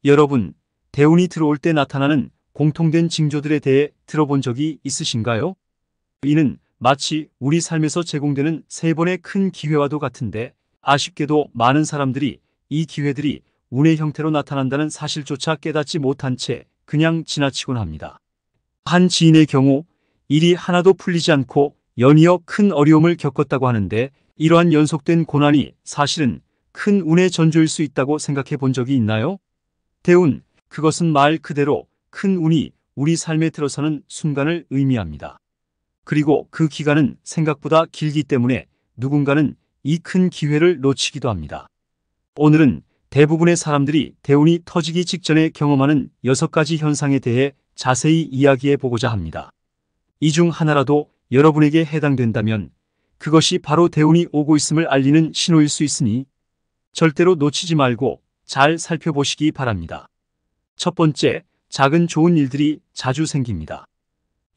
여러분, 대운이 들어올 때 나타나는 공통된 징조들에 대해 들어본 적이 있으신가요? 이는 마치 우리 삶에서 제공되는 세 번의 큰 기회와도 같은데 아쉽게도 많은 사람들이 이 기회들이 운의 형태로 나타난다는 사실조차 깨닫지 못한 채 그냥 지나치곤 합니다. 한 지인의 경우 일이 하나도 풀리지 않고 연이어 큰 어려움을 겪었다고 하는데 이러한 연속된 고난이 사실은 큰 운의 전조일 수 있다고 생각해 본 적이 있나요? 대운, 그것은 말 그대로 큰 운이 우리 삶에 들어서는 순간을 의미합니다. 그리고 그 기간은 생각보다 길기 때문에 누군가는 이 큰 기회를 놓치기도 합니다. 오늘은 대부분의 사람들이 대운이 터지기 직전에 경험하는 6가지 현상에 대해 자세히 이야기해 보고자 합니다. 이 중 하나라도 여러분에게 해당된다면 그것이 바로 대운이 오고 있음을 알리는 신호일 수 있으니 절대로 놓치지 말고 잘 살펴보시기 바랍니다. 첫 번째, 작은 좋은 일들이 자주 생깁니다.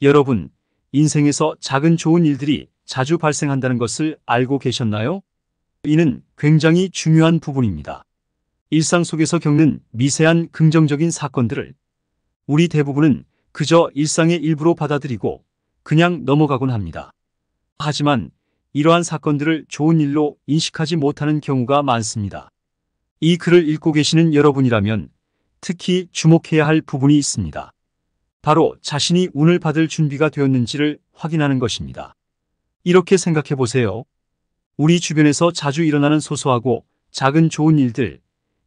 여러분, 인생에서 작은 좋은 일들이 자주 발생한다는 것을 알고 계셨나요? 이는 굉장히 중요한 부분입니다. 일상 속에서 겪는 미세한 긍정적인 사건들을 우리 대부분은 그저 일상의 일부로 받아들이고 그냥 넘어가곤 합니다. 하지만 이러한 사건들을 좋은 일로 인식하지 못하는 경우가 많습니다. 이 글을 읽고 계시는 여러분이라면 특히 주목해야 할 부분이 있습니다. 바로 자신이 운을 받을 준비가 되었는지를 확인하는 것입니다. 이렇게 생각해 보세요. 우리 주변에서 자주 일어나는 소소하고 작은 좋은 일들,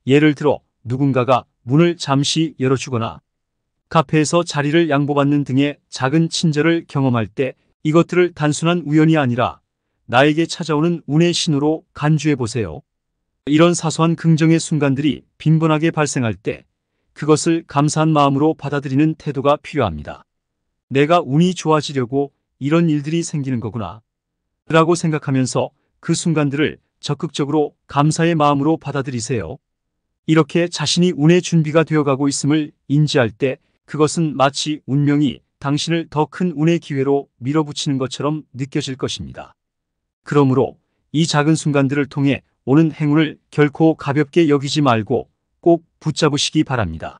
예를 들어 누군가가 문을 잠시 열어주거나 카페에서 자리를 양보받는 등의 작은 친절을 경험할 때 이것들을 단순한 우연이 아니라 나에게 찾아오는 운의 신호로 간주해 보세요. 이런 사소한 긍정의 순간들이 빈번하게 발생할 때 그것을 감사한 마음으로 받아들이는 태도가 필요합니다. 내가 운이 좋아지려고 이런 일들이 생기는 거구나 라고 생각하면서 그 순간들을 적극적으로 감사의 마음으로 받아들이세요. 이렇게 자신이 운의 준비가 되어가고 있음을 인지할 때 그것은 마치 운명이 당신을 더 큰 운의 기회로 밀어붙이는 것처럼 느껴질 것입니다. 그러므로 이 작은 순간들을 통해 오는 행운을 결코 가볍게 여기지 말고 꼭 붙잡으시기 바랍니다.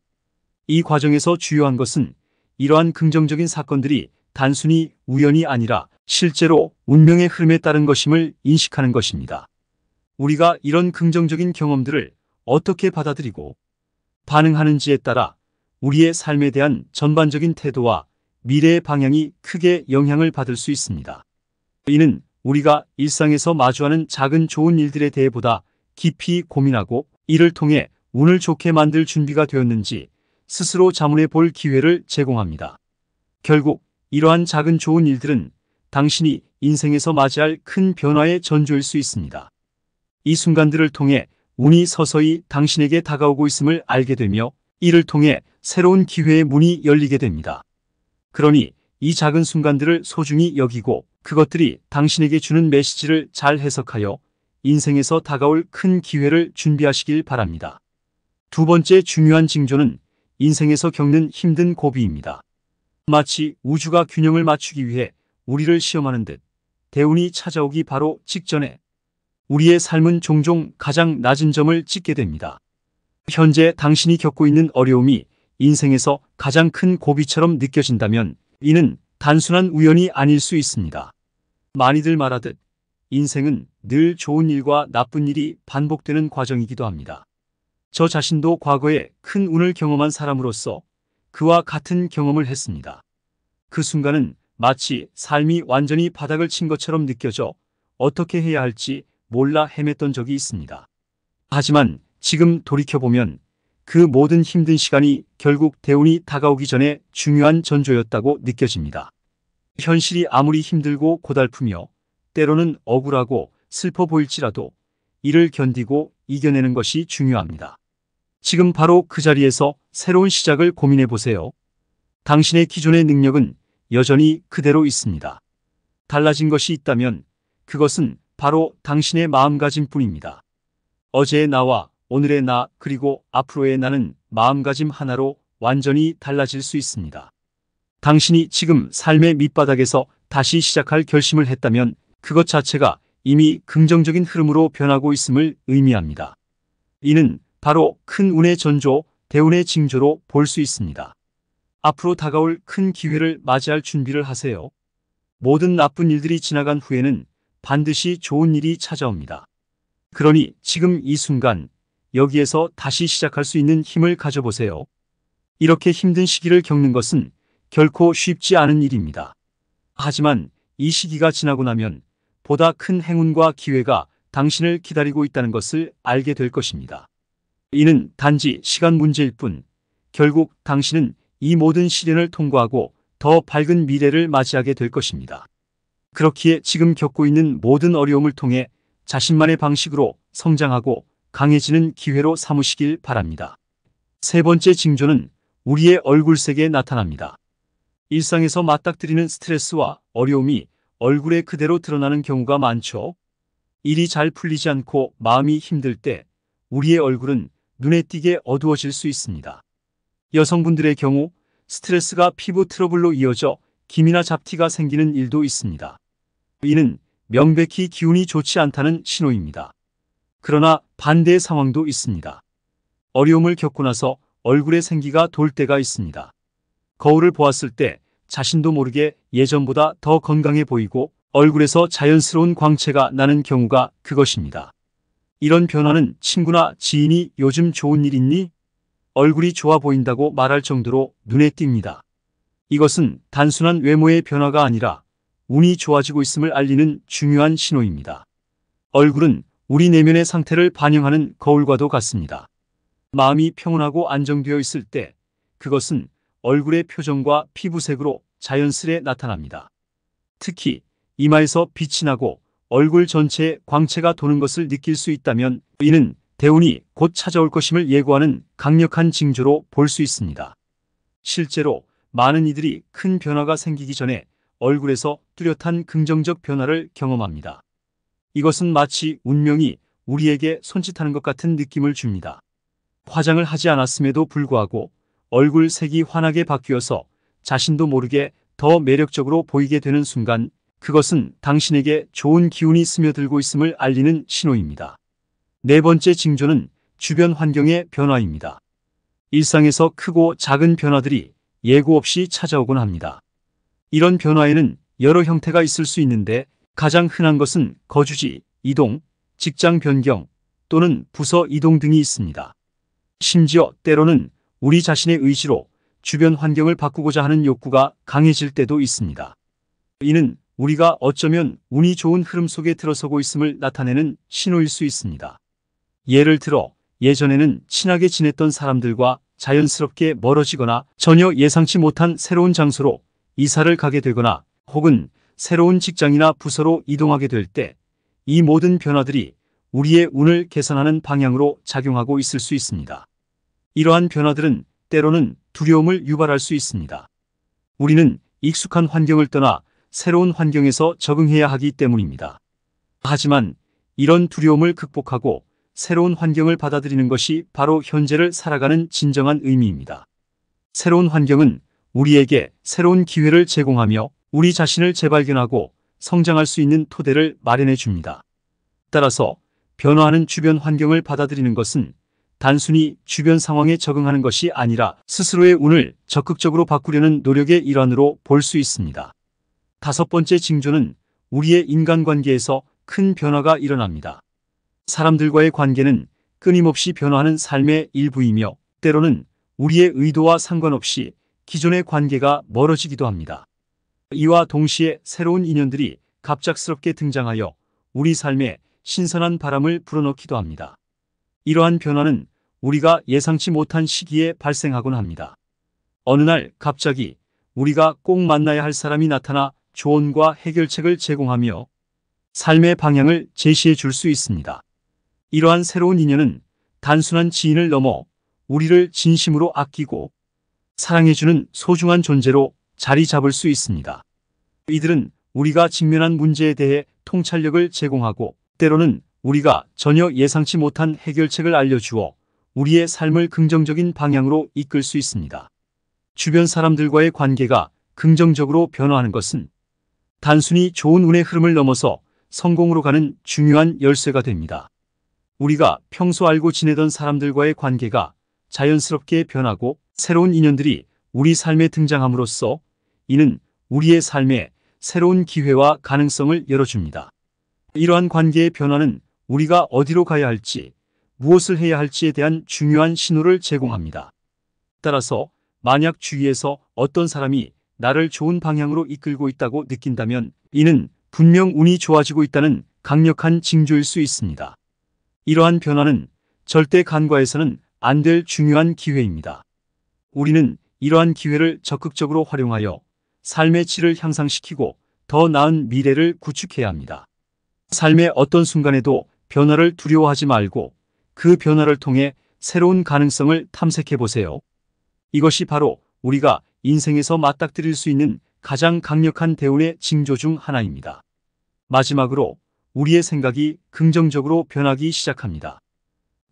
이 과정에서 중요한 것은 이러한 긍정적인 사건들이 단순히 우연이 아니라 실제로 운명의 흐름에 따른 것임을 인식하는 것입니다. 우리가 이런 긍정적인 경험들을 어떻게 받아들이고 반응하는지에 따라 우리의 삶에 대한 전반적인 태도와 미래의 방향이 크게 영향을 받을 수 있습니다. 이는 우리가 일상에서 마주하는 작은 좋은 일들에 대해 보다 깊이 고민하고 이를 통해 운을 좋게 만들 준비가 되었는지 스스로 자문해 볼 기회를 제공합니다. 결국 이러한 작은 좋은 일들은 당신이 인생에서 맞이할 큰 변화의 전조일 수 있습니다. 이 순간들을 통해 운이 서서히 당신에게 다가오고 있음을 알게 되며 이를 통해 새로운 기회의 문이 열리게 됩니다. 그러니 이 작은 순간들을 소중히 여기고 그것들이 당신에게 주는 메시지를 잘 해석하여 인생에서 다가올 큰 기회를 준비하시길 바랍니다. 두 번째 중요한 징조는 인생에서 겪는 힘든 고비입니다. 마치 우주가 균형을 맞추기 위해 우리를 시험하는 듯 대운이 찾아오기 바로 직전에 우리의 삶은 종종 가장 낮은 점을 찍게 됩니다. 현재 당신이 겪고 있는 어려움이 인생에서 가장 큰 고비처럼 느껴진다면 이는 단순한 우연이 아닐 수 있습니다. 많이들 말하듯 인생은 늘 좋은 일과 나쁜 일이 반복되는 과정이기도 합니다. 저 자신도 과거에 큰 운을 경험한 사람으로서 그와 같은 경험을 했습니다. 그 순간은 마치 삶이 완전히 바닥을 친 것처럼 느껴져 어떻게 해야 할지 몰라 헤맸던 적이 있습니다. 하지만 지금 돌이켜보면 그 모든 힘든 시간이 결국 대운이 다가오기 전에 중요한 전조였다고 느껴집니다. 현실이 아무리 힘들고 고달프며 때로는 억울하고 슬퍼 보일지라도 이를 견디고 이겨내는 것이 중요합니다. 지금 바로 그 자리에서 새로운 시작을 고민해 보세요. 당신의 기존의 능력은 여전히 그대로 있습니다. 달라진 것이 있다면 그것은 바로 당신의 마음가짐뿐입니다. 어제의 나와 오늘의 나 그리고 앞으로의 나는 마음가짐 하나로 완전히 달라질 수 있습니다. 당신이 지금 삶의 밑바닥에서 다시 시작할 결심을 했다면 그것 자체가 이미 긍정적인 흐름으로 변하고 있음을 의미합니다. 이는 바로 큰 운의 전조, 대운의 징조로 볼 수 있습니다. 앞으로 다가올 큰 기회를 맞이할 준비를 하세요. 모든 나쁜 일들이 지나간 후에는 반드시 좋은 일이 찾아옵니다. 그러니 지금 이 순간 여기에서 다시 시작할 수 있는 힘을 가져보세요. 이렇게 힘든 시기를 겪는 것은 결코 쉽지 않은 일입니다. 하지만 이 시기가 지나고 나면 보다 큰 행운과 기회가 당신을 기다리고 있다는 것을 알게 될 것입니다. 이는 단지 시간 문제일 뿐, 결국 당신은 이 모든 시련을 통과하고 더 밝은 미래를 맞이하게 될 것입니다. 그렇기에 지금 겪고 있는 모든 어려움을 통해 자신만의 방식으로 성장하고 강해지는 기회로 삼으시길 바랍니다. 세 번째 징조는 우리의 얼굴색에 나타납니다. 일상에서 맞닥뜨리는 스트레스와 어려움이 얼굴에 그대로 드러나는 경우가 많죠. 일이 잘 풀리지 않고 마음이 힘들 때 우리의 얼굴은 눈에 띄게 어두워질 수 있습니다. 여성분들의 경우 스트레스가 피부 트러블로 이어져 기미나 잡티가 생기는 일도 있습니다. 이는 명백히 기운이 좋지 않다는 신호입니다. 그러나 반대의 상황도 있습니다. 어려움을 겪고 나서 얼굴에 생기가 돌 때가 있습니다. 거울을 보았을 때 자신도 모르게 예전보다 더 건강해 보이고 얼굴에서 자연스러운 광채가 나는 경우가 그것입니다. 이런 변화는 친구나 지인이 요즘 좋은 일 있니? 얼굴이 좋아 보인다고 말할 정도로 눈에 띕니다. 이것은 단순한 외모의 변화가 아니라 운이 좋아지고 있음을 알리는 중요한 신호입니다. 얼굴은 우리 내면의 상태를 반영하는 거울과도 같습니다. 마음이 평온하고 안정되어 있을 때 그것은 얼굴의 표정과 피부색으로 자연스레 나타납니다. 특히 이마에서 빛이 나고 얼굴 전체에 광채가 도는 것을 느낄 수 있다면 이는 대운이 곧 찾아올 것임을 예고하는 강력한 징조로 볼 수 있습니다. 실제로 많은 이들이 큰 변화가 생기기 전에 얼굴에서 뚜렷한 긍정적 변화를 경험합니다. 이것은 마치 운명이 우리에게 손짓하는 것 같은 느낌을 줍니다. 화장을 하지 않았음에도 불구하고 얼굴 색이 환하게 바뀌어서 자신도 모르게 더 매력적으로 보이게 되는 순간 그것은 당신에게 좋은 기운이 스며들고 있음을 알리는 신호입니다. 네 번째 징조는 주변 환경의 변화입니다. 일상에서 크고 작은 변화들이 예고 없이 찾아오곤 합니다. 이런 변화에는 여러 형태가 있을 수 있는데 가장 흔한 것은 거주지, 이동, 직장 변경 또는 부서 이동 등이 있습니다. 심지어 때로는 우리 자신의 의지로 주변 환경을 바꾸고자 하는 욕구가 강해질 때도 있습니다. 이는 우리가 어쩌면 운이 좋은 흐름 속에 들어서고 있음을 나타내는 신호일 수 있습니다. 예를 들어 예전에는 친하게 지냈던 사람들과 자연스럽게 멀어지거나 전혀 예상치 못한 새로운 장소로 이사를 가게 되거나 혹은 새로운 직장이나 부서로 이동하게 될 때 이 모든 변화들이 우리의 운을 개선하는 방향으로 작용하고 있을 수 있습니다. 이러한 변화들은 때로는 두려움을 유발할 수 있습니다. 우리는 익숙한 환경을 떠나 새로운 환경에서 적응해야 하기 때문입니다. 하지만 이런 두려움을 극복하고 새로운 환경을 받아들이는 것이 바로 현재를 살아가는 진정한 의미입니다. 새로운 환경은 우리에게 새로운 기회를 제공하며 우리 자신을 재발견하고 성장할 수 있는 토대를 마련해 줍니다. 따라서 변화하는 주변 환경을 받아들이는 것은 단순히 주변 상황에 적응하는 것이 아니라 스스로의 운을 적극적으로 바꾸려는 노력의 일환으로 볼 수 있습니다. 다섯 번째 징조는 우리의 인간관계에서 큰 변화가 일어납니다. 사람들과의 관계는 끊임없이 변화하는 삶의 일부이며 때로는 우리의 의도와 상관없이 기존의 관계가 멀어지기도 합니다. 이와 동시에 새로운 인연들이 갑작스럽게 등장하여 우리 삶에 신선한 바람을 불어넣기도 합니다. 이러한 변화는 우리가 예상치 못한 시기에 발생하곤 합니다. 어느 날 갑자기 우리가 꼭 만나야 할 사람이 나타나 조언과 해결책을 제공하며 삶의 방향을 제시해 줄 수 있습니다. 이러한 새로운 인연은 단순한 지인을 넘어 우리를 진심으로 아끼고 사랑해주는 소중한 존재로 자리 잡을 수 있습니다. 이들은 우리가 직면한 문제에 대해 통찰력을 제공하고 때로는 우리가 전혀 예상치 못한 해결책을 알려주어 우리의 삶을 긍정적인 방향으로 이끌 수 있습니다. 주변 사람들과의 관계가 긍정적으로 변화하는 것은 단순히 좋은 운의 흐름을 넘어서 성공으로 가는 중요한 열쇠가 됩니다. 우리가 평소 알고 지내던 사람들과의 관계가 자연스럽게 변하고 새로운 인연들이 우리 삶에 등장함으로써 이는 우리의 삶에 새로운 기회와 가능성을 열어줍니다. 이러한 관계의 변화는 우리가 어디로 가야 할지, 무엇을 해야 할지에 대한 중요한 신호를 제공합니다. 따라서 만약 주위에서 어떤 사람이 나를 좋은 방향으로 이끌고 있다고 느낀다면 이는 분명 운이 좋아지고 있다는 강력한 징조일 수 있습니다. 이러한 변화는 절대 간과해서는 안 될 중요한 기회입니다. 우리는 이러한 기회를 적극적으로 활용하여 삶의 질을 향상시키고 더 나은 미래를 구축해야 합니다. 삶의 어떤 순간에도 변화를 두려워하지 말고 그 변화를 통해 새로운 가능성을 탐색해 보세요. 이것이 바로 우리가 인생에서 맞닥뜨릴 수 있는 가장 강력한 대운의 징조 중 하나입니다. 마지막으로 우리의 생각이 긍정적으로 변하기 시작합니다.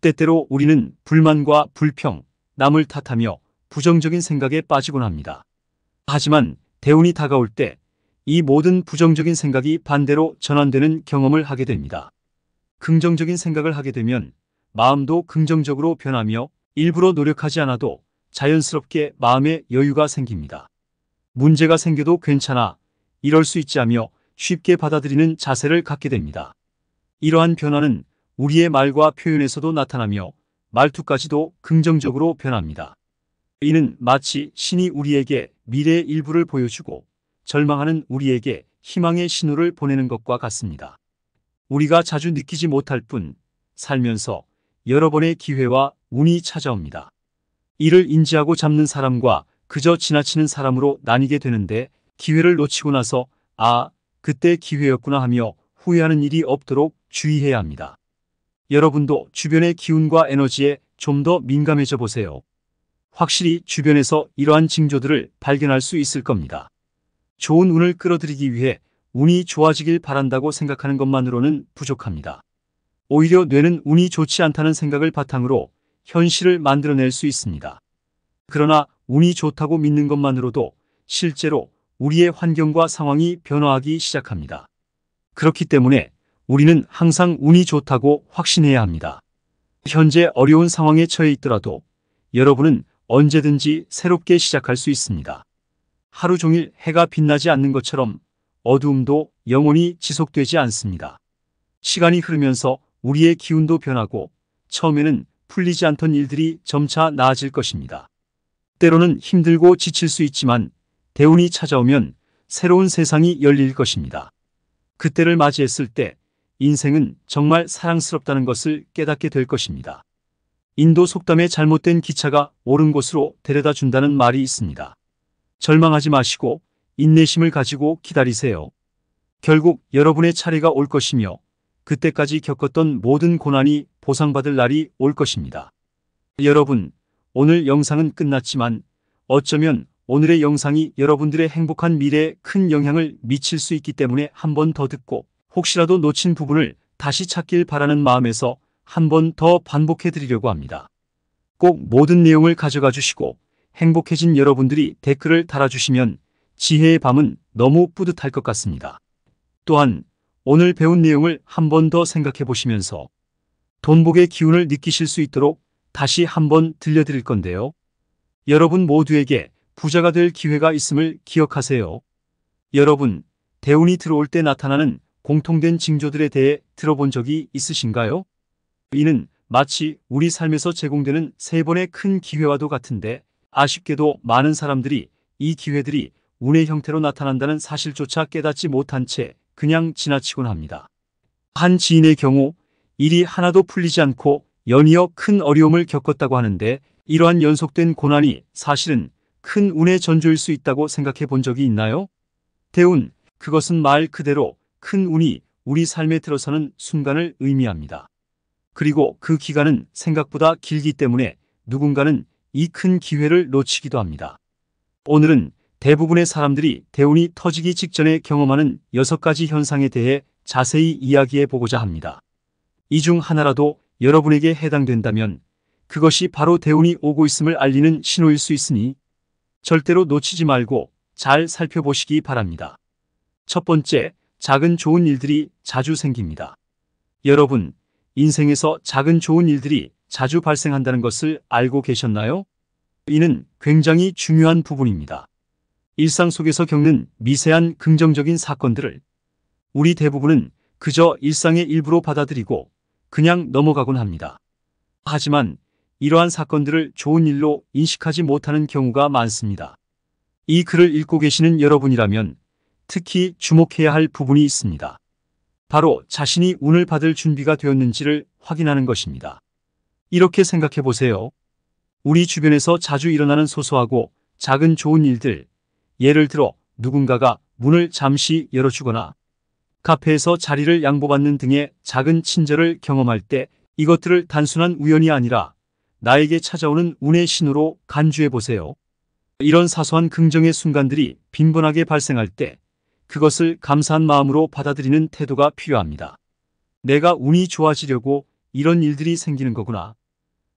때때로 우리는 불만과 불평, 남을 탓하며 부정적인 생각에 빠지곤 합니다. 하지만 대운이 다가올 때 이 모든 부정적인 생각이 반대로 전환되는 경험을 하게 됩니다. 긍정적인 생각을 하게 되면 마음도 긍정적으로 변하며 일부러 노력하지 않아도 자연스럽게 마음에 여유가 생깁니다. 문제가 생겨도 괜찮아, 이럴 수 있지 하며 쉽게 받아들이는 자세를 갖게 됩니다. 이러한 변화는 우리의 말과 표현에서도 나타나며 말투까지도 긍정적으로 변합니다. 이는 마치 신이 우리에게 미래의 일부를 보여주고 절망하는 우리에게 희망의 신호를 보내는 것과 같습니다. 우리가 자주 느끼지 못할 뿐 살면서 여러 번의 기회와 운이 찾아옵니다. 이를 인지하고 잡는 사람과 그저 지나치는 사람으로 나뉘게 되는데 기회를 놓치고 나서 그때 기회였구나 하며 후회하는 일이 없도록 주의해야 합니다. 여러분도 주변의 기운과 에너지에 좀 더 민감해져 보세요. 확실히 주변에서 이러한 징조들을 발견할 수 있을 겁니다. 좋은 운을 끌어들이기 위해 운이 좋아지길 바란다고 생각하는 것만으로는 부족합니다. 오히려 뇌는 운이 좋지 않다는 생각을 바탕으로 현실을 만들어낼 수 있습니다. 그러나 운이 좋다고 믿는 것만으로도 실제로 우리의 환경과 상황이 변화하기 시작합니다. 그렇기 때문에 우리는 항상 운이 좋다고 확신해야 합니다. 현재 어려운 상황에 처해 있더라도 여러분은 언제든지 새롭게 시작할 수 있습니다. 하루 종일 해가 빛나지 않는 것처럼 어두움도 영원히 지속되지 않습니다. 시간이 흐르면서 우리의 기운도 변하고 처음에는 풀리지 않던 일들이 점차 나아질 것입니다. 때로는 힘들고 지칠 수 있지만 대운이 찾아오면 새로운 세상이 열릴 것입니다. 그때를 맞이했을 때 인생은 정말 사랑스럽다는 것을 깨닫게 될 것입니다. 인도 속담에 잘못된 기차가 옳은 곳으로 데려다 준다는 말이 있습니다. 절망하지 마시고 인내심을 가지고 기다리세요. 결국 여러분의 차례가 올 것이며 그때까지 겪었던 모든 고난이 보상받을 날이 올 것입니다. 여러분, 오늘 영상은 끝났지만 어쩌면 오늘의 영상이 여러분들의 행복한 미래에 큰 영향을 미칠 수 있기 때문에 한 번 더 듣고 혹시라도 놓친 부분을 다시 찾길 바라는 마음에서 한 번 더 반복해 드리려고 합니다. 꼭 모든 내용을 가져가 주시고 행복해진 여러분들이 댓글을 달아주시면 지혜의 밤은 너무 뿌듯할 것 같습니다. 또한 오늘 배운 내용을 한 번 더 생각해 보시면서 돈복의 기운을 느끼실 수 있도록 다시 한번 들려드릴 건데요. 여러분 모두에게 부자가 될 기회가 있음을 기억하세요. 여러분, 대운이 들어올 때 나타나는 공통된 징조들에 대해 들어본 적이 있으신가요? 이는 마치 우리 삶에서 제공되는 세 번의 큰 기회와도 같은데 아쉽게도 많은 사람들이 이 기회들이 운의 형태로 나타난다는 사실조차 깨닫지 못한 채 그냥 지나치곤 합니다. 한 지인의 경우 일이 하나도 풀리지 않고 연이어 큰 어려움을 겪었다고 하는데 이러한 연속된 고난이 사실은 큰 운의 전조일 수 있다고 생각해 본 적이 있나요? 대운, 그것은 말 그대로 큰 운이 우리 삶에 들어서는 순간을 의미합니다. 그리고 그 기간은 생각보다 길기 때문에 누군가는 이 큰 기회를 놓치기도 합니다. 오늘은 대부분의 사람들이 대운이 터지기 직전에 경험하는 6가지 현상에 대해 자세히 이야기해 보고자 합니다. 이 중 하나라도 여러분에게 해당된다면 그것이 바로 대운이 오고 있음을 알리는 신호일 수 있으니 절대로 놓치지 말고 잘 살펴보시기 바랍니다. 첫 번째, 작은 좋은 일들이 자주 생깁니다. 여러분, 인생에서 작은 좋은 일들이 자주 발생한다는 것을 알고 계셨나요? 이는 굉장히 중요한 부분입니다. 일상 속에서 겪는 미세한 긍정적인 사건들을 우리 대부분은 그저 일상의 일부로 받아들이고 그냥 넘어가곤 합니다. 하지만 이러한 사건들을 좋은 일로 인식하지 못하는 경우가 많습니다. 이 글을 읽고 계시는 여러분이라면 특히 주목해야 할 부분이 있습니다. 바로 자신이 운을 받을 준비가 되었는지를 확인하는 것입니다. 이렇게 생각해 보세요. 우리 주변에서 자주 일어나는 소소하고 작은 좋은 일들, 예를 들어 누군가가 문을 잠시 열어주거나 카페에서 자리를 양보받는 등의 작은 친절을 경험할 때 이것들을 단순한 우연이 아니라 나에게 찾아오는 운의 신호로 간주해 보세요. 이런 사소한 긍정의 순간들이 빈번하게 발생할 때 그것을 감사한 마음으로 받아들이는 태도가 필요합니다. 내가 운이 좋아지려고 이런 일들이 생기는 거구나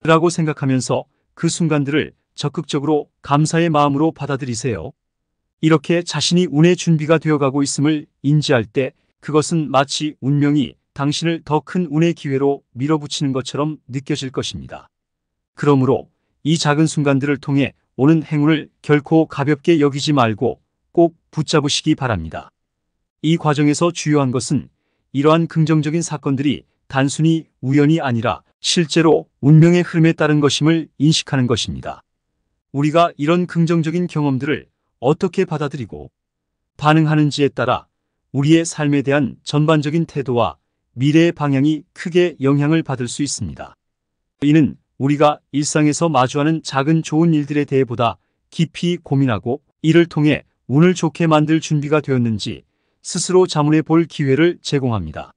라고 생각하면서 그 순간들을 적극적으로 감사의 마음으로 받아들이세요. 이렇게 자신이 운의 준비가 되어가고 있음을 인지할 때 그것은 마치 운명이 당신을 더 큰 운의 기회로 밀어붙이는 것처럼 느껴질 것입니다. 그러므로 이 작은 순간들을 통해 오는 행운을 결코 가볍게 여기지 말고 꼭 붙잡으시기 바랍니다. 이 과정에서 중요한 것은 이러한 긍정적인 사건들이 단순히 우연이 아니라 실제로 운명의 흐름에 따른 것임을 인식하는 것입니다. 우리가 이런 긍정적인 경험들을 어떻게 받아들이고 반응하는지에 따라 우리의 삶에 대한 전반적인 태도와 미래의 방향이 크게 영향을 받을 수 있습니다. 이는 우리가 일상에서 마주하는 작은 좋은 일들에 대해 보다 깊이 고민하고 이를 통해 운을 좋게 만들 준비가 되었는지 스스로 자문해 볼 기회를 제공합니다.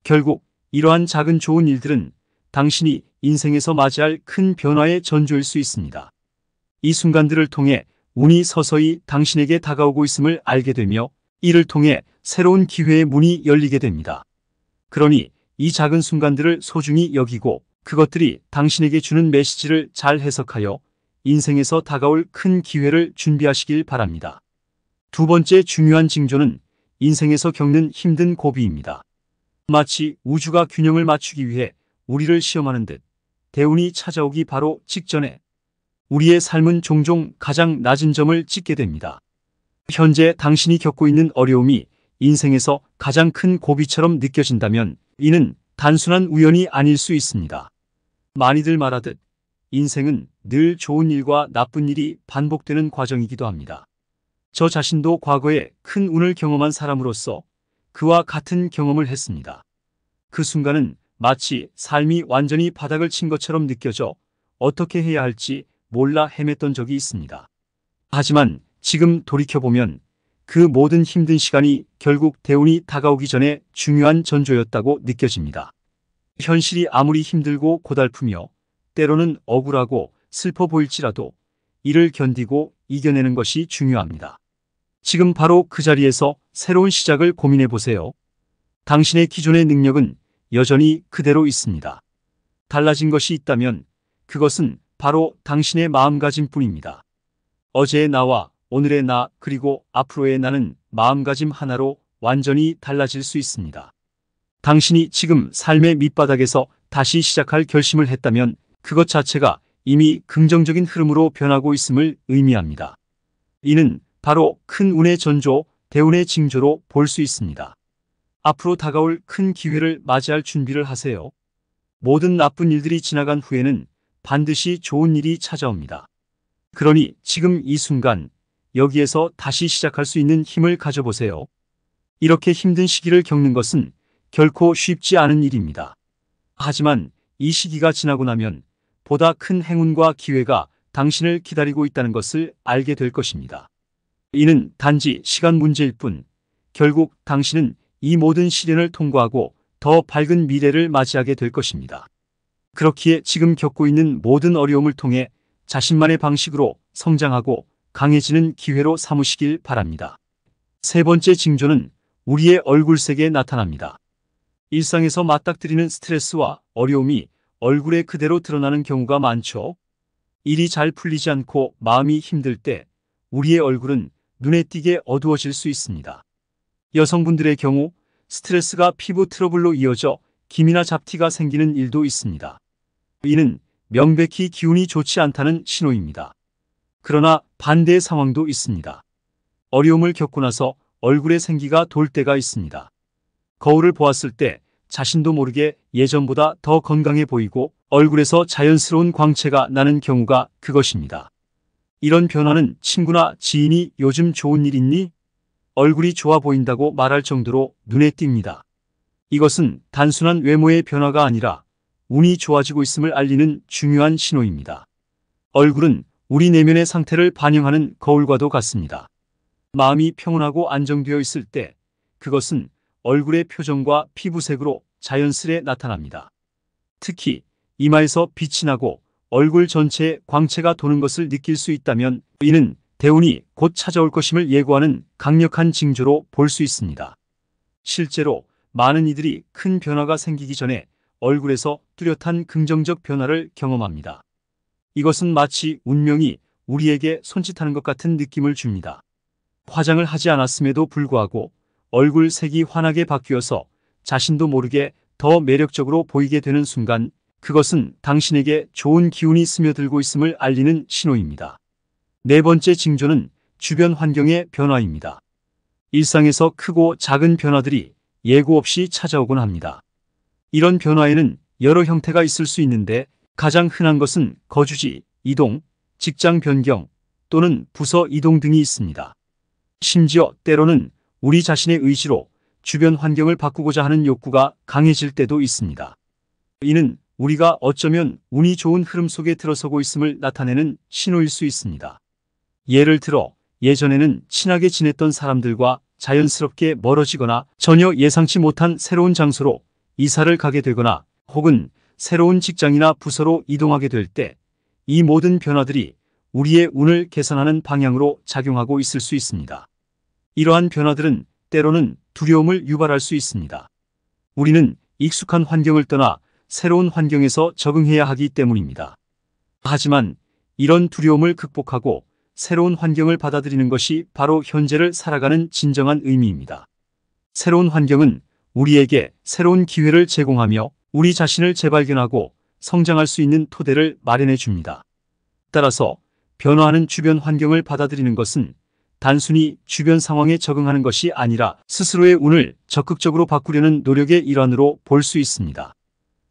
결국 이러한 작은 좋은 일들은 당신이 인생에서 맞이할 큰 변화의 전조일 수 있습니다. 이 순간들을 통해 운이 서서히 당신에게 다가오고 있음을 알게 되며 이를 통해 새로운 기회의 문이 열리게 됩니다. 그러니 이 작은 순간들을 소중히 여기고 그것들이 당신에게 주는 메시지를 잘 해석하여 인생에서 다가올 큰 기회를 준비하시길 바랍니다. 두 번째 중요한 징조는 인생에서 겪는 힘든 고비입니다. 마치 우주가 균형을 맞추기 위해 우리를 시험하는 듯 대운이 찾아오기 바로 직전에 우리의 삶은 종종 가장 낮은 점을 찍게 됩니다. 현재 당신이 겪고 있는 어려움이 인생에서 가장 큰 고비처럼 느껴진다면 이는 단순한 우연이 아닐 수 있습니다. 많이들 말하듯 인생은 늘 좋은 일과 나쁜 일이 반복되는 과정이기도 합니다. 저 자신도 과거에 큰 운을 경험한 사람으로서 그와 같은 경험을 했습니다. 그 순간은 마치 삶이 완전히 바닥을 친 것처럼 느껴져 어떻게 해야 할지 몰라 헤맸던 적이 있습니다. 하지만 지금 돌이켜보면 그 모든 힘든 시간이 결국 대운이 다가오기 전에 중요한 전조였다고 느껴집니다. 현실이 아무리 힘들고 고달프며 때로는 억울하고 슬퍼 보일지라도 이를 견디고 이겨내는 것이 중요합니다. 지금 바로 그 자리에서 새로운 시작을 고민해 보세요. 당신의 기존의 능력은 여전히 그대로 있습니다. 달라진 것이 있다면 그것은 바로 당신의 마음가짐뿐입니다. 어제의 나와 오늘의 나 그리고 앞으로의 나는 마음가짐 하나로 완전히 달라질 수 있습니다. 당신이 지금 삶의 밑바닥에서 다시 시작할 결심을 했다면 그것 자체가 이미 긍정적인 흐름으로 변하고 있음을 의미합니다. 이는 바로 큰 운의 전조, 대운의 징조로 볼 수 있습니다. 앞으로 다가올 큰 기회를 맞이할 준비를 하세요. 모든 나쁜 일들이 지나간 후에는 반드시 좋은 일이 찾아옵니다. 그러니 지금 이 순간 여기에서 다시 시작할 수 있는 힘을 가져보세요. 이렇게 힘든 시기를 겪는 것은 결코 쉽지 않은 일입니다. 하지만 이 시기가 지나고 나면 보다 큰 행운과 기회가 당신을 기다리고 있다는 것을 알게 될 것입니다. 이는 단지 시간 문제일 뿐 결국 당신은 이 모든 시련을 통과하고 더 밝은 미래를 맞이하게 될 것입니다. 그렇기에 지금 겪고 있는 모든 어려움을 통해 자신만의 방식으로 성장하고 강해지는 기회로 삼으시길 바랍니다. 세 번째 징조는 우리의 얼굴색에 나타납니다. 일상에서 맞닥뜨리는 스트레스와 어려움이 얼굴에 그대로 드러나는 경우가 많죠. 일이 잘 풀리지 않고 마음이 힘들 때 우리의 얼굴은 눈에 띄게 어두워질 수 있습니다. 여성분들의 경우 스트레스가 피부 트러블로 이어져 기미나 잡티가 생기는 일도 있습니다. 이는 명백히 기운이 좋지 않다는 신호입니다. 그러나 반대의 상황도 있습니다. 어려움을 겪고 나서 얼굴에 생기가 돌 때가 있습니다. 거울을 보았을 때 자신도 모르게 예전보다 더 건강해 보이고 얼굴에서 자연스러운 광채가 나는 경우가 그것입니다. 이런 변화는 친구나 지인이 요즘 좋은 일 있니? 얼굴이 좋아 보인다고 말할 정도로 눈에 띕니다. 이것은 단순한 외모의 변화가 아니라 운이 좋아지고 있음을 알리는 중요한 신호입니다. 얼굴은 우리 내면의 상태를 반영하는 거울과도 같습니다. 마음이 평온하고 안정되어 있을 때 그것은 얼굴의 표정과 피부색으로 자연스레 나타납니다. 특히 이마에서 빛이 나고 얼굴 전체에 광채가 도는 것을 느낄 수 있다면 이는 대운이 곧 찾아올 것임을 예고하는 강력한 징조로 볼 수 있습니다. 실제로 많은 이들이 큰 변화가 생기기 전에 얼굴에서 뚜렷한 긍정적 변화를 경험합니다. 이것은 마치 운명이 우리에게 손짓하는 것 같은 느낌을 줍니다. 화장을 하지 않았음에도 불구하고 얼굴 색이 환하게 바뀌어서 자신도 모르게 더 매력적으로 보이게 되는 순간 그것은 당신에게 좋은 기운이 스며들고 있음을 알리는 신호입니다. 네 번째 징조는 주변 환경의 변화입니다. 일상에서 크고 작은 변화들이 예고 없이 찾아오곤 합니다. 이런 변화에는 여러 형태가 있을 수 있는데 가장 흔한 것은 거주지, 이동, 직장 변경 또는 부서 이동 등이 있습니다. 심지어 때로는 우리 자신의 의지로 주변 환경을 바꾸고자 하는 욕구가 강해질 때도 있습니다. 이는 우리가 어쩌면 운이 좋은 흐름 속에 들어서고 있음을 나타내는 신호일 수 있습니다. 예를 들어 예전에는 친하게 지냈던 사람들과 자연스럽게 멀어지거나 전혀 예상치 못한 새로운 장소로 이사를 가게 되거나 혹은 새로운 직장이나 부서로 이동하게 될 때 이 모든 변화들이 우리의 운을 개선하는 방향으로 작용하고 있을 수 있습니다. 이러한 변화들은 때로는 두려움을 유발할 수 있습니다. 우리는 익숙한 환경을 떠나 새로운 환경에서 적응해야 하기 때문입니다. 하지만 이런 두려움을 극복하고 새로운 환경을 받아들이는 것이 바로 현재를 살아가는 진정한 의미입니다. 새로운 환경은 우리에게 새로운 기회를 제공하며 우리 자신을 재발견하고 성장할 수 있는 토대를 마련해 줍니다. 따라서 변화하는 주변 환경을 받아들이는 것은 단순히 주변 상황에 적응하는 것이 아니라 스스로의 운을 적극적으로 바꾸려는 노력의 일환으로 볼 수 있습니다.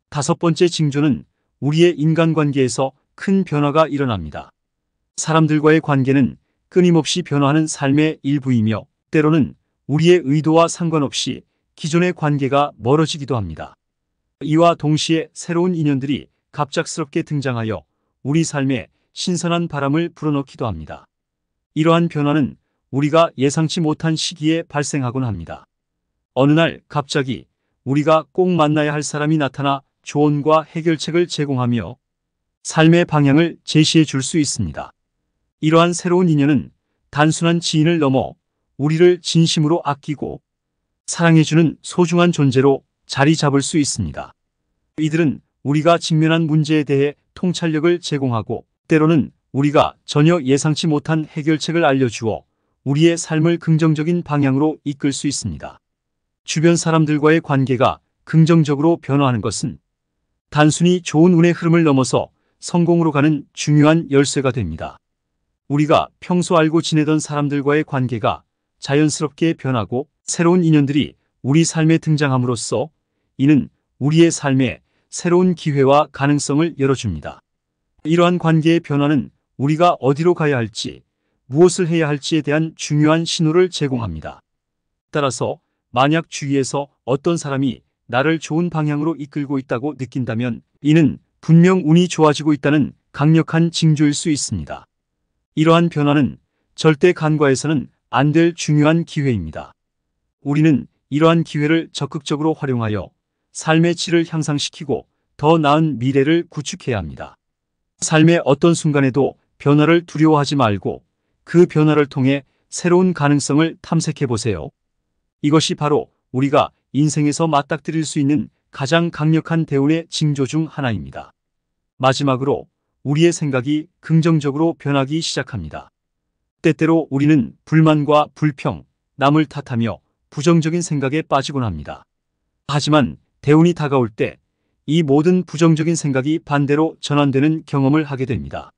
다섯 번째 징조는 우리의 인간관계에서 큰 변화가 일어납니다. 사람들과의 관계는 끊임없이 변화하는 삶의 일부이며 때로는 우리의 의도와 상관없이 기존의 관계가 멀어지기도 합니다. 이와 동시에 새로운 인연들이 갑작스럽게 등장하여 우리 삶에 신선한 바람을 불어넣기도 합니다. 이러한 변화는 우리가 예상치 못한 시기에 발생하곤 합니다. 어느 날 갑자기 우리가 꼭 만나야 할 사람이 나타나 조언과 해결책을 제공하며 삶의 방향을 제시해 줄 수 있습니다. 이러한 새로운 인연은 단순한 지인을 넘어 우리를 진심으로 아끼고 사랑해주는 소중한 존재로 자리 잡을 수 있습니다. 이들은 우리가 직면한 문제에 대해 통찰력을 제공하고 때로는 우리가 전혀 예상치 못한 해결책을 알려주어 우리의 삶을 긍정적인 방향으로 이끌 수 있습니다. 주변 사람들과의 관계가 긍정적으로 변화하는 것은 단순히 좋은 운의 흐름을 넘어서 성공으로 가는 중요한 열쇠가 됩니다. 우리가 평소 알고 지내던 사람들과의 관계가 자연스럽게 변하고 새로운 인연들이 우리 삶에 등장함으로써 이는 우리의 삶에 새로운 기회와 가능성을 열어줍니다. 이러한 관계의 변화는 우리가 어디로 가야 할지, 무엇을 해야 할지에 대한 중요한 신호를 제공합니다. 따라서 만약 주위에서 어떤 사람이 나를 좋은 방향으로 이끌고 있다고 느낀다면 이는 분명 운이 좋아지고 있다는 강력한 징조일 수 있습니다. 이러한 변화는 절대 간과해서는 안 될 중요한 기회입니다. 우리는 이러한 기회를 적극적으로 활용하여 삶의 질을 향상시키고 더 나은 미래를 구축해야 합니다. 삶의 어떤 순간에도 변화를 두려워하지 말고 그 변화를 통해 새로운 가능성을 탐색해 보세요. 이것이 바로 우리가 인생에서 맞닥뜨릴 수 있는 가장 강력한 대운의 징조 중 하나입니다. 마지막으로 우리의 생각이 긍정적으로 변하기 시작합니다. 때때로 우리는 불만과 불평, 남을 탓하며 부정적인 생각에 빠지곤 합니다. 하지만 대운이 다가올 때 이 모든 부정적인 생각이 반대로 전환되는 경험을 하게 됩니다.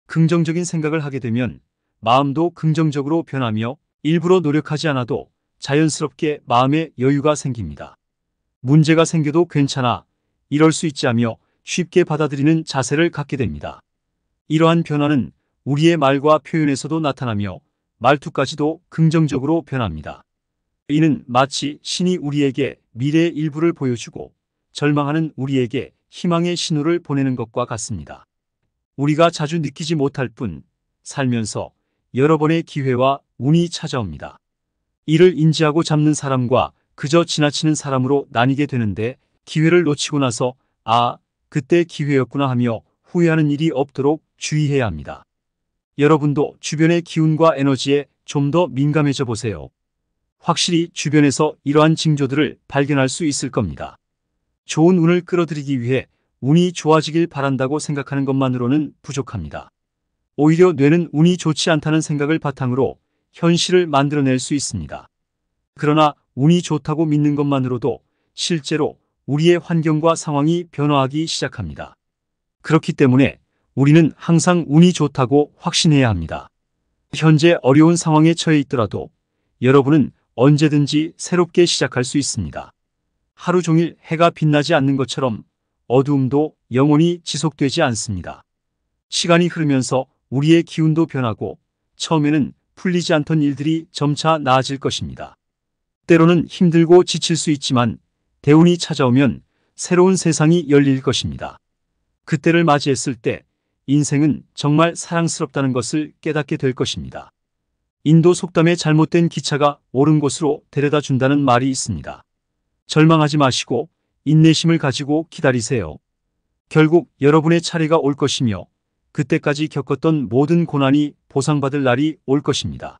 긍정적인 생각을 하게 되면 마음도 긍정적으로 변하며 일부러 노력하지 않아도 자연스럽게 마음의 여유가 생깁니다. 문제가 생겨도 괜찮아, 이럴 수 있지 하며 쉽게 받아들이는 자세를 갖게 됩니다. 이러한 변화는 우리의 말과 표현에서도 나타나며 말투까지도 긍정적으로 변합니다. 이는 마치 신이 우리에게 미래의 일부를 보여주고 절망하는 우리에게 희망의 신호를 보내는 것과 같습니다. 우리가 자주 느끼지 못할 뿐 살면서 여러 번의 기회와 운이 찾아옵니다. 이를 인지하고 잡는 사람과 그저 지나치는 사람으로 나뉘게 되는데, 기회를 놓치고 나서 그때 기회였구나 하며 후회하는 일이 없도록 주의해야 합니다. 여러분도 주변의 기운과 에너지에 좀 더 민감해져 보세요. 확실히 주변에서 이러한 징조들을 발견할 수 있을 겁니다. 좋은 운을 끌어들이기 위해 운이 좋아지길 바란다고 생각하는 것만으로는 부족합니다. 오히려 뇌는 운이 좋지 않다는 생각을 바탕으로 현실을 만들어낼 수 있습니다. 그러나 운이 좋다고 믿는 것만으로도 실제로 우리의 환경과 상황이 변화하기 시작합니다. 그렇기 때문에 우리는 항상 운이 좋다고 확신해야 합니다. 현재 어려운 상황에 처해 있더라도 여러분은 언제든지 새롭게 시작할 수 있습니다. 하루 종일 해가 빛나지 않는 것처럼 어두움도 영원히 지속되지 않습니다. 시간이 흐르면서 우리의 기운도 변하고 처음에는 풀리지 않던 일들이 점차 나아질 것입니다. 때로는 힘들고 지칠 수 있지만 대운이 찾아오면 새로운 세상이 열릴 것입니다. 그때를 맞이했을 때 인생은 정말 사랑스럽다는 것을 깨닫게 될 것입니다. 인도 속담에 잘못된 기차가 옳은 곳으로 데려다 준다는 말이 있습니다. 절망하지 마시고 인내심을 가지고 기다리세요. 결국 여러분의 차례가 올 것이며 그때까지 겪었던 모든 고난이 보상받을 날이 올 것입니다.